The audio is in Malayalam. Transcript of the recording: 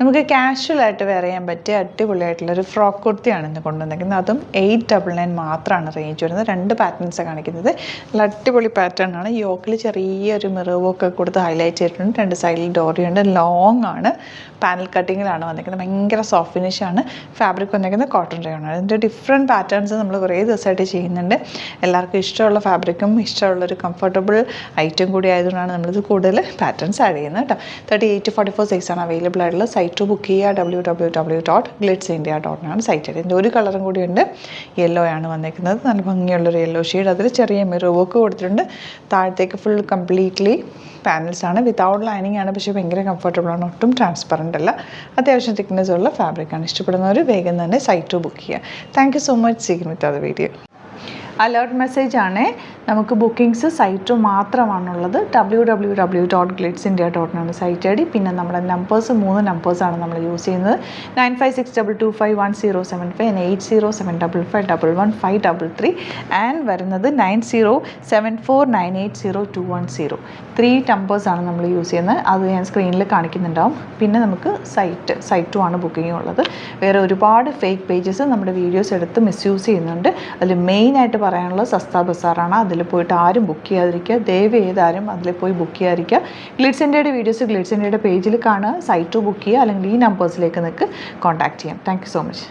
നമുക്ക് കാഷ്വലായിട്ട് വെയർ ചെയ്യാൻ പറ്റിയ അടിപൊളിയായിട്ടുള്ളൊരു ഫ്രോക്ക് കുർത്തിയാണ് ഇന്ന് കൊണ്ടുവന്നിരിക്കുന്നത്. അതും 899 മാത്രമാണ് റേഞ്ച് വരുന്നത്. 2 പാറ്റേൺസാണ് കാണിക്കുന്നത്. നല്ല അടിപൊളി പാറ്റേൺ ആണ്. യോക്കിൽ ചെറിയൊരു മിറർ വർക്ക് കൊടുത്ത് ഹൈലൈറ്റ് ചെയ്തിട്ടുണ്ട്. 2 സൈഡിൽ ഡോറിയുണ്ട്. ലോങ് ആണ്, പാനൽ കട്ടിങ്ങിലാണ് വന്നിരിക്കുന്നത്. ഭയങ്കര സോഫ്റ്റ് ഫിനിഷാണ്. ഫാബ്രിക് വന്നിരിക്കുന്നത് കോട്ടൺ റയോൺ ആണ്. അതിൻ്റെ ഡിഫറെൻറ്റ് പാറ്റേൺസ് നമ്മൾ കുറേ ദിവസമായിട്ട് ചെയ്യുന്നുണ്ട്. എല്ലാവർക്കും ഇഷ്ടമുള്ള ഫാബ്രിക്കും ഇഷ്ടമുള്ളൊരു കംഫർട്ടബിൾ ഐറ്റം കൂടി ആയതുകൊണ്ടാണ് നമ്മളിത് കൂടുതൽ പാറ്റേൺസ് ആഡ് ചെയ്യുന്നത് കേട്ടോ. 38-44 സൈസാണ് അവൈലബിൾ ആയിട്ടുള്ളത്. സൈറ്റ് ബുക്ക് ചെയ്യുക www.glitzindia.com സൈറ്റ്. ഇതിൻ്റെ ഒരു കളറും കൂടിയുണ്ട്, യെല്ലോ ആണ് വന്നിരിക്കുന്നത്. നല്ല ഭംഗിയുള്ളൊരു യെല്ലോ ഷെയ്ഡ്. അതിൽ ചെറിയ മിറർ വർക്ക് കൊടുത്തിട്ടുണ്ട്. താഴത്തേക്ക് ഫുൾ കംപ്ലീറ്റ്ലി പാനൽസാണ്, വിത്തൗട്ട് ലൈനിങ് ആണ്. പക്ഷേ ഭയങ്കര കംഫർട്ടബിളാണ്, ഒട്ടും ട്രാൻസ്പെറൻ്റ് അല്ല. അത്യാവശ്യം തിക്നെസ് ഉള്ള ഫാബ്രിക്കാണ്. ഇഷ്ടപ്പെടുന്നവർ വേഗം തന്നെ സൈറ്റ് ബുക്ക് ചെയ്യുക. Thank you so much. Seen with അത് വീഡിയോ. അലേർട്ട് മെസ്സേജ് ആണ്, നമുക്ക് ബുക്കിംഗ്സ് സൈറ്റ് മാത്രമാണുള്ളത്. www.glitzindia.com site I D. പിന്നെ നമ്മുടെ നമ്പേഴ്സ് 3 നമ്പേഴ്സാണ് നമ്മൾ യൂസ് ചെയ്യുന്നത്. 9562251075 and 8075551153 ആൻഡ് വരുന്നത് 9074980210. 3 നമ്പേഴ്സാണ് നമ്മൾ യൂസ് ചെയ്യുന്നത്. അത് ഞാൻ സ്ക്രീനിൽ കാണിക്കുന്നുണ്ടാവും. പിന്നെ നമുക്ക് സൈറ്റും ആണ് ബുക്കിംഗ് ഉള്ളത്. വേറെ ഒരുപാട് ഫേക്ക് പേജസ് നമ്മുടെ വീഡിയോസ് എടുത്ത് മിസ്യൂസ് ചെയ്യുന്നുണ്ട്. അതിൽ മെയിനായിട്ട് പറയാനുള്ളത് സസ്ത ബസാറാണ്. അതിൽ പോയിട്ട് ആരും ബുക്ക് ചെയ്യാതിരിക്കുക. ദയവ് ചെയ്താരും അതിൽ പോയി ബുക്ക് ചെയ്യാതിരിക്കുക. ഗ്ലിറ്റ്സ് ഇന്ത്യയുടെ വീഡിയോസ് ഗ്ലിറ്റ്സ് ഇന്ത്യയുടെ പേജിൽ കാണുക, സൈറ്റ് ബുക്ക് ചെയ്യുക, അല്ലെങ്കിൽ ഈ നമ്പേഴ്സിലേക്ക് നിങ്ങൾക്ക് കോൺടാക്ട് ചെയ്യാം. Thank you so much.